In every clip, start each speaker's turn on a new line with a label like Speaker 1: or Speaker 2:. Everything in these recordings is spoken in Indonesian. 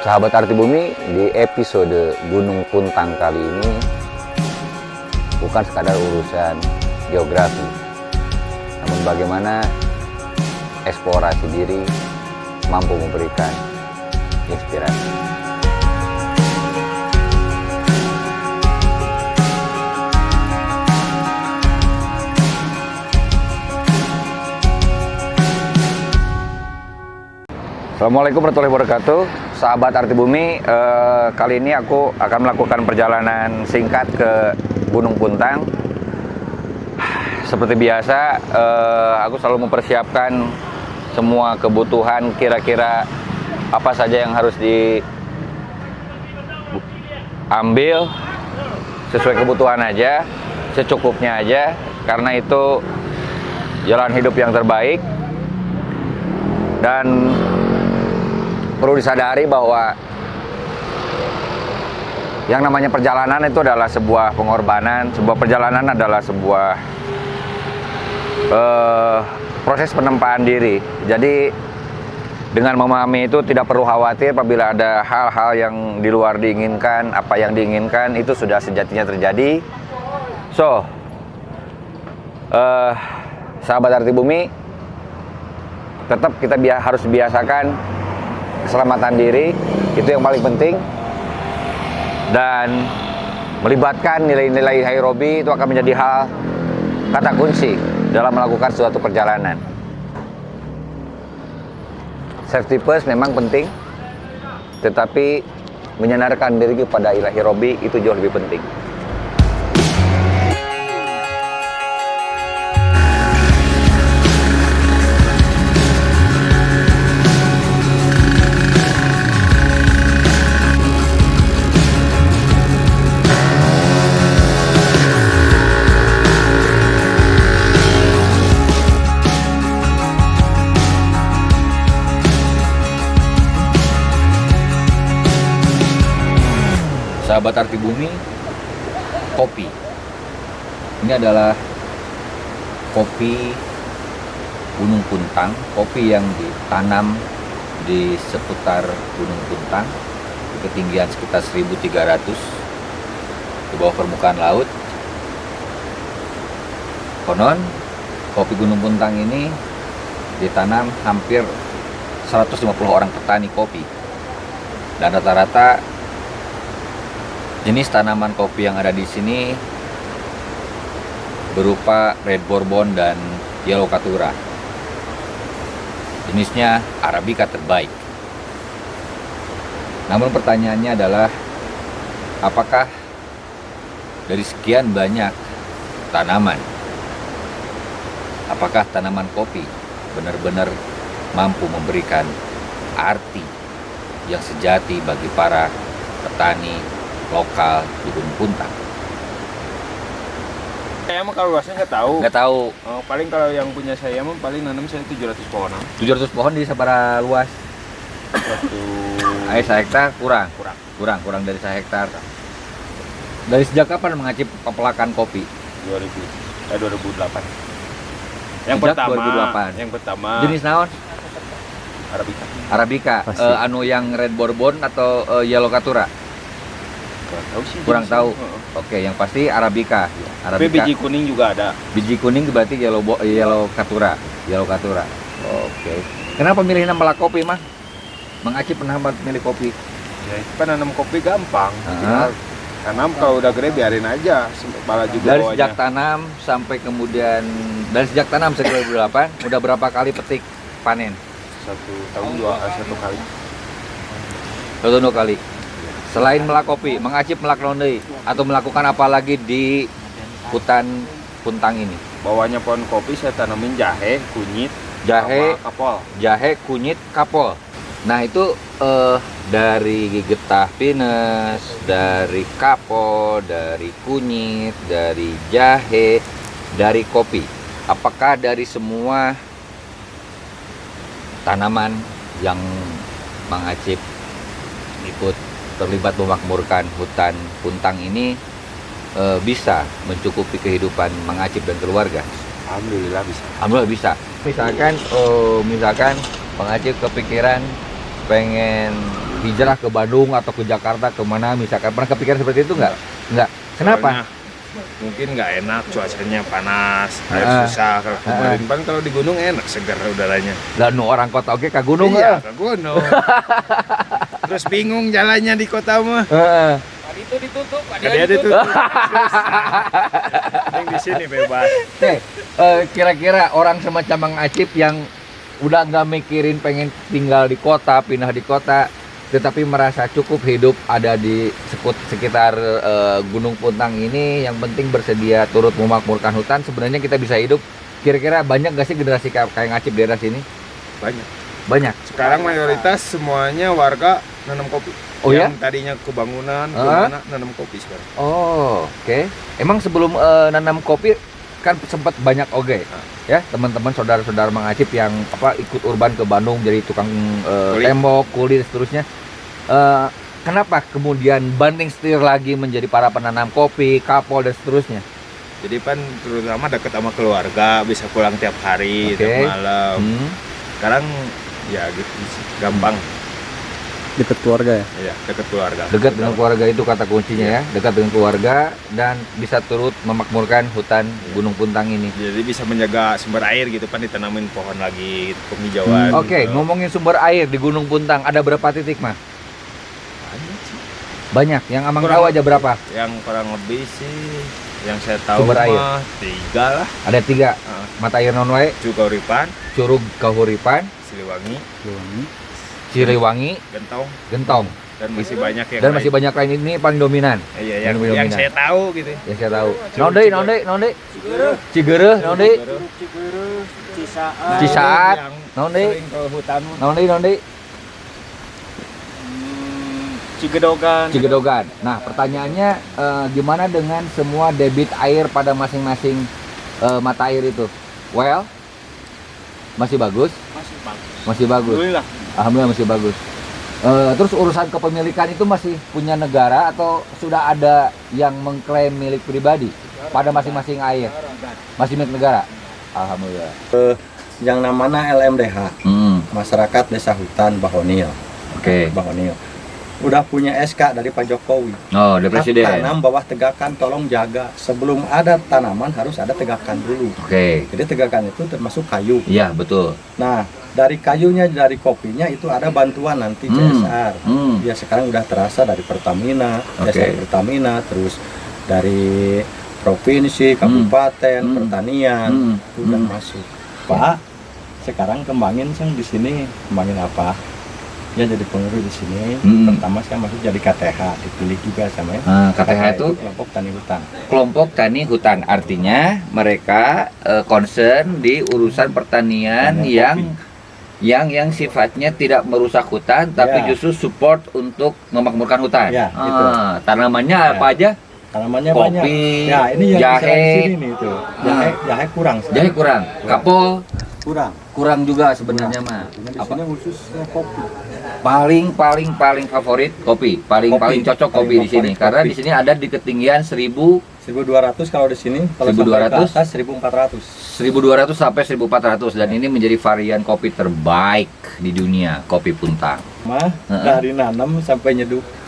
Speaker 1: Sahabat Arti Bumi, di episode Gunung Puntang kali ini bukan sekadar urusan geografi, namun bagaimana eksplorasi diri mampu memberikan inspirasi. Assalamualaikum warahmatullahi wabarakatuh. Sahabat Arti Bumi, kali ini aku akan melakukan perjalanan singkat ke Gunung Puntang. Seperti biasa, aku selalu mempersiapkan semua kebutuhan, kira-kira apa saja yang harus diambil sesuai kebutuhan aja, secukupnya aja, karena itu jalan hidup yang terbaik. Dan perlu disadari bahwa yang namanya perjalanan itu adalah sebuah pengorbanan, sebuah perjalanan adalah sebuah proses penempaan diri. Jadi dengan memahami itu tidak perlu khawatir apabila ada hal-hal yang di luar diinginkan, apa yang diinginkan itu sudah sejatinya terjadi. So, sahabat Arti Bumi, tetap kita harus biasakan keselamatan diri, itu yang paling penting, dan melibatkan nilai-nilai Hairobi itu akan menjadi hal kata kunci dalam melakukan suatu perjalanan. Safety first memang penting, tetapi menyandarkan diri kepada ilahi Robi itu jauh lebih penting. Sahabat Arti Bumi, kopi. Ini adalah kopi Gunung Puntang, kopi yang ditanam di seputar Gunung Puntang, di ketinggian sekitar 1.300 di bawah permukaan laut. Konon, kopi Gunung Puntang ini ditanam hampir 150 orang petani kopi, dan rata-rata jenis tanaman kopi yang ada di sini berupa Red Bourbon dan Yellow Caturra. Jenisnya Arabica terbaik. Namun pertanyaannya adalah, apakah dari sekian banyak tanaman, apakah tanaman kopi benar-benar mampu memberikan arti yang sejati bagi para petani lokal di Gunung Puntang?
Speaker 2: Saya mah kalau luasnya nggak tahu.
Speaker 1: Nggak tahu.
Speaker 2: Paling kalau yang punya saya mah paling nanam saya 700 pohon.
Speaker 1: 700 pohon di sabara luas? Sehektar kurang dari sehektar. Dari sejak kapan mengacip pepelakan kopi?
Speaker 2: 2008. Yang pertama. Jenis
Speaker 1: naon? Arabica. Anu yang Red Bourbon atau Yellow Caturra? Kurang tahu. Oke, yang pasti Arabica.
Speaker 2: Tapi biji kuning juga ada.
Speaker 1: Biji kuning berarti Yellow Caturra. Oke. Kenapa milih nama kopi, mah? Mengacip kenapa milih kopi?
Speaker 2: Ya, itu kan nanam kopi gampang. Tanam kalau udah gede biarin aja. Kepala juga
Speaker 1: dari
Speaker 2: bawahnya.
Speaker 1: Sejak tanam sampai kemudian dari sejak tanam sejak 2008 udah berapa kali petik panen?
Speaker 2: 1 tahun 1 kali.
Speaker 1: 1 kali. Selain melak kopi, mengacip melak ronde atau melakukan apa lagi di hutan Puntang ini?
Speaker 2: Bawahnya pohon kopi saya tanamin jahe, kunyit, sama kapol.
Speaker 1: Jahe, kunyit, kapol. Nah itu dari getah pinus, dari kapol, dari kunyit, dari jahe, dari kopi. Apakah dari semua tanaman yang mengacip ikut terlibat memakmurkan hutan Puntang ini bisa mencukupi kehidupan mengacip dan keluarga?
Speaker 2: Alhamdulillah bisa.
Speaker 1: Alhamdulillah bisa. Misalkan pengacip kepikiran pengen hijrah ke Bandung atau ke Jakarta kemana misalkan, pernah kepikiran seperti itu nggak? Nggak. Kenapa?
Speaker 2: Soalnya mungkin nggak enak, cuacanya panas, air susah. Kalau kemarin kan kalau di gunung enak, segar udaranya.
Speaker 1: Dan orang kota oke ke gunung
Speaker 2: Iya, ke gunung. Terus bingung jalannya di kota mah.
Speaker 3: Itu ditutup,
Speaker 2: Dia ditutup. Yang di sini bebas.
Speaker 1: Kira-kira orang semacam Mang Acip yang udah nggak mikirin pengen tinggal di kota, pindah di kota, tetapi merasa cukup hidup ada di sekitar Gunung Puntang ini, yang penting bersedia turut memakmurkan hutan, sebenarnya kita bisa hidup. Kira-kira banyak nggak sih generasi kayak Ngacip daerah sini? Banyak.
Speaker 2: Sekarang mayoritas semuanya warga nanam kopi.
Speaker 1: Oh
Speaker 2: yang tadinya kebangunan, kemana nanam kopi sekarang.
Speaker 1: Oh, oke. Emang sebelum nanam kopi kan sempat banyak ya teman-teman saudara-saudara Mang Acip yang ikut urban ke Bandung jadi tukang tembok, kuli dan seterusnya. Kenapa kemudian banting setir lagi menjadi para penanam kopi, kapol dan seterusnya?
Speaker 2: Jadi kan terutama dekat sama keluarga, bisa pulang tiap hari, tiap malam. Sekarang ya gitu sih, gampang.
Speaker 3: Dekat keluarga ya?
Speaker 2: Iya, dekat keluarga.
Speaker 1: Dekat dengan keluarga itu kata kuncinya ya. Dekat dengan keluarga dan bisa turut memakmurkan hutan Gunung Puntang ini.
Speaker 2: Jadi bisa menjaga sumber air gitu kan, ditanamin pohon lagi, penghijauan.
Speaker 1: Oke, ngomongin sumber air di Gunung Puntang, ada berapa titik, Mas? Banyak. Yang Amang tahu aja berapa?
Speaker 2: Yang kurang lebih sih, yang saya tahu
Speaker 1: Sumber air?
Speaker 2: 3 lah.
Speaker 1: Ada 3. Mata air non wae,
Speaker 2: Cukuripan,
Speaker 1: Curug Kahuripan,
Speaker 2: Siliwangi,
Speaker 1: Ciliwangi,
Speaker 2: Gentong.
Speaker 1: Gentong.
Speaker 2: Dan masih banyak yang
Speaker 1: Dan
Speaker 2: lain.
Speaker 1: masih banyak lain, ini paling dominan.
Speaker 2: Iya, yang
Speaker 1: dominan.
Speaker 2: saya tahu gitu.
Speaker 1: Yang saya tahu. Nonde. Cigeureuh, nonde. Cisaat,
Speaker 2: Yang
Speaker 1: nonde.
Speaker 2: sering ke hutan.
Speaker 1: Nonde.
Speaker 3: Cigedogan.
Speaker 1: Nah, pertanyaannya gimana dengan semua debit air pada masing-masing mata air itu? Well, masih bagus. Alhamdulillah masih bagus. Terus urusan kepemilikan itu masih punya negara atau sudah ada yang mengklaim milik pribadi pada masing-masing air? Masih milik negara? Alhamdulillah.
Speaker 4: Yang namanya LMDH, Masyarakat Desa Hutan Bahonil.
Speaker 1: Oke.
Speaker 4: Bahonil. Udah punya SK dari Pak Jokowi.
Speaker 1: Oh, dari Presiden.
Speaker 4: Tanam bawah tegakan, tolong jaga. Sebelum ada tanaman harus ada tegakan dulu.
Speaker 1: Oke.
Speaker 4: Jadi tegakan itu termasuk kayu.
Speaker 1: Iya, betul.
Speaker 4: Nah, dari kayunya, dari kopinya itu ada bantuan nanti CSR. Ya sekarang udah terasa dari Pertamina, CSR Pertamina, terus dari provinsi, kabupaten, pertanian, itu udah masuk. Pak, sekarang kembangin sang di sini, kembangin apa? Ya jadi pengurus di sini. Pertama saya masuk jadi KTH, dipilih juga sama ya.
Speaker 1: KTH itu
Speaker 4: kelompok tani hutan.
Speaker 1: Kelompok tani hutan, artinya mereka concern di urusan pertanian yang sifatnya tidak merusak hutan, tapi justru support untuk memakmurkan hutan.
Speaker 4: Ya, gitu.
Speaker 1: Tanamannya apa aja?
Speaker 4: Tanamannya
Speaker 1: Kopi,
Speaker 4: banyak. Ya, ini yang
Speaker 1: jahe.
Speaker 4: di sini nih tuh. Jahe kurang.
Speaker 1: Jahe kurang. Kapol
Speaker 4: Kurang
Speaker 1: juga sebenarnya mah.
Speaker 4: Di sini khususnya kopi.
Speaker 1: Paling favorit kopi. Paling cocok kopi di sini karena di sini ada di ketinggian
Speaker 4: 1200 kalau di sini, kalau
Speaker 1: 1200
Speaker 4: sampai ke atas 1400.
Speaker 1: 1200 sampai 1400 dan ini menjadi varian kopi terbaik di dunia, kopi Puntang.
Speaker 4: Dari nanam sampai nyeduh.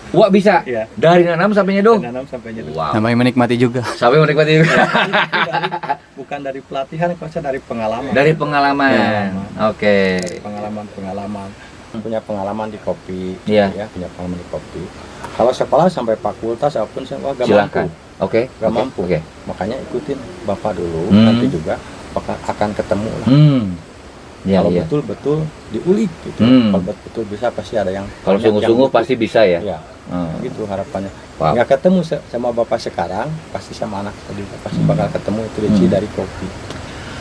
Speaker 1: Wah, bisa?
Speaker 4: Iya.
Speaker 1: Dari nanam sampai nyeduh?
Speaker 4: Nanam sampai nyeduh.
Speaker 1: Wow.
Speaker 3: Namanya menikmati juga.
Speaker 1: Sampai menikmati.
Speaker 4: Bukan dari pelatihan, kok dari pengalaman.
Speaker 1: Dari pengalaman. Oke.
Speaker 4: Pengalaman. Punya pengalaman di kopi.
Speaker 1: Iya.
Speaker 4: Ya, punya pengalaman di kopi. Kalau sekolah sampai fakultas apapun saya gak
Speaker 1: Silakan.
Speaker 4: mampu.
Speaker 1: Oke.
Speaker 4: Gak mampu.
Speaker 1: Oke.
Speaker 4: Makanya ikutin Bapak dulu, nanti juga akan ketemu lah.
Speaker 1: Ya,
Speaker 4: kalau
Speaker 1: iya.
Speaker 4: betul-betul diulik gitu. Kalau betul bisa pasti ada yang.
Speaker 1: Kalau sungguh-sungguh pasti bisa ya.
Speaker 4: Ya. Gitu harapannya.
Speaker 1: Wow.
Speaker 4: Nggak ketemu sama Bapak sekarang, pasti sama anak tadi pasti bakal ketemu itu dari kopi.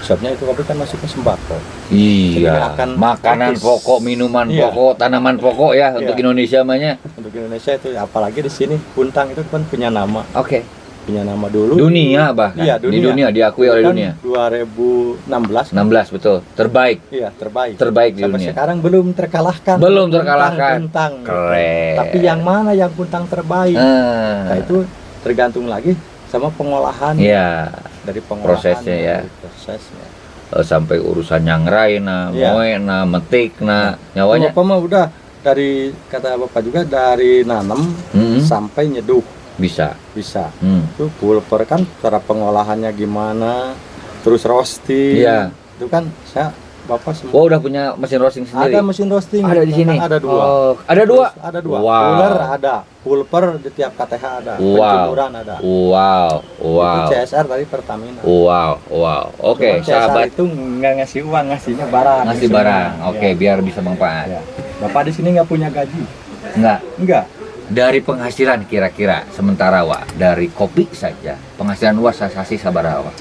Speaker 4: Sebabnya itu kopi kan masuknya sembako.
Speaker 1: Iya. Makanan pokok, minuman pokok, tanaman pokok ya untuk Indonesia mahnya.
Speaker 4: Untuk Indonesia itu apalagi di sini Puntang itu kan punya nama.
Speaker 1: Oke.
Speaker 4: Punya nama dulu.
Speaker 1: Dunia bahkan.
Speaker 4: Iya,
Speaker 1: Di dunia diakui oleh dunia.
Speaker 4: 2016.
Speaker 1: 16 betul. Terbaik.
Speaker 4: Iya, terbaik.
Speaker 1: Terbaik di
Speaker 4: Sampai
Speaker 1: dunia.
Speaker 4: sekarang belum terkalahkan.
Speaker 1: Belum terkalahkan.
Speaker 4: Puntang.
Speaker 1: Keren.
Speaker 4: Tapi yang mana yang Puntang terbaik? Nah, itu tergantung lagi sama pengolahan.
Speaker 1: Iya.
Speaker 4: Dari pengolahan.
Speaker 1: Prosesnya ya.
Speaker 4: Prosesnya.
Speaker 1: Sampai urusan nyangrai, moe, metik, nyawanya.
Speaker 4: Bapak mah udah dari kata Bapak juga dari nanam sampai nyeduh
Speaker 1: Bisa.
Speaker 4: bisa. Itu pulper kan cara pengolahannya gimana, terus roasting.
Speaker 1: Iya.
Speaker 4: Itu kan Bapak semua.
Speaker 1: Oh, udah punya mesin roasting sendiri?
Speaker 4: Ada mesin roasting.
Speaker 1: Ada di sini?
Speaker 4: Ada 2.
Speaker 1: Oh, ada 2?
Speaker 4: Terus ada 2.
Speaker 1: Wow.
Speaker 4: Cooler ada, pulper di tiap KTH ada,
Speaker 1: Wow.
Speaker 4: penjemuran ada.
Speaker 1: Wow.
Speaker 4: Itu CSR dari Pertamina.
Speaker 1: Wow. Oke,
Speaker 4: Cuman CSR
Speaker 1: sahabat.
Speaker 4: itu nggak ngasih uang, ngasihnya barang.
Speaker 1: Ngasih barang. Oke, biar bisa manfaat.
Speaker 4: Ya. Bapak di sini nggak punya gaji?
Speaker 1: Enggak.
Speaker 4: Enggak.
Speaker 1: Dari penghasilan kira-kira sementara Wak, dari kopi saja, penghasilan Wak sasasi sabaraha Wak?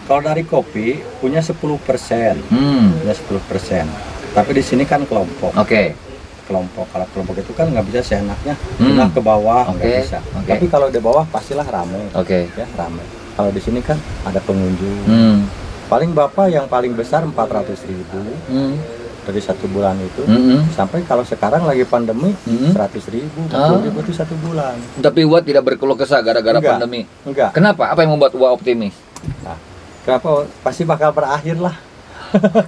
Speaker 4: Kalau dari kopi punya 10%. Punya 10%. Tapi di sini kan kelompok.
Speaker 1: Oke.
Speaker 4: Kelompok. Kalau kelompok itu kan nggak bisa seenaknya pindah ke bawah, nggak
Speaker 1: Oke,
Speaker 4: bisa.
Speaker 1: oke.
Speaker 4: Tapi kalau di bawah pastilah ramai.
Speaker 1: Oke.
Speaker 4: Ya, ramai. Kalau di sini kan ada pengunjung.
Speaker 1: Hmm.
Speaker 4: Paling Bapak yang paling besar 400.000 dari 1 bulan itu. Sampai kalau sekarang lagi pandemi 100.000, 40.000 itu 1 bulan.
Speaker 1: Tapi Wak tidak berkeluh kesah gara-gara
Speaker 4: Enggak.
Speaker 1: pandemi.
Speaker 4: Enggak.
Speaker 1: Kenapa? Apa yang membuat Wak optimis?
Speaker 4: Nah, kenapa? Pasti bakal berakhir lah.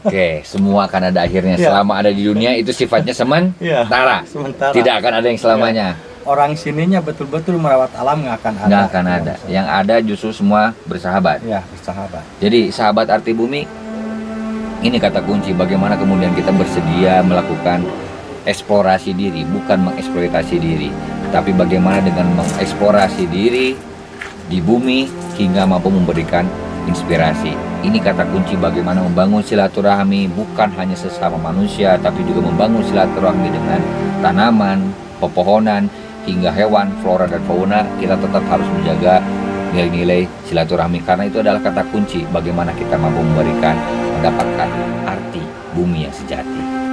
Speaker 1: Oke, semua akan ada akhirnya.
Speaker 4: Iya.
Speaker 1: Selama ada di dunia itu sifatnya sementara.
Speaker 4: Sementara.
Speaker 1: Tidak akan ada yang selamanya.
Speaker 4: Orang sininya betul-betul merawat alam nggak akan ada.
Speaker 1: Nggak akan ada. Yang ada justru semua bersahabat.
Speaker 4: Ya, bersahabat.
Speaker 1: Jadi sahabat Arti Bumi, ini kata kunci bagaimana kemudian kita bersedia melakukan eksplorasi diri, bukan mengeksploitasi diri, tapi bagaimana dengan mengeksplorasi diri di bumi hingga mampu memberikan inspirasi. Ini kata kunci bagaimana membangun silaturahmi bukan hanya sesama manusia, tapi juga membangun silaturahmi dengan tanaman, pepohonan, hingga hewan, flora dan fauna. Kita tetap harus menjaga nilai-nilai silaturahmi karena itu adalah kata kunci bagaimana kita mampu mendapatkan arti bumi yang sejati.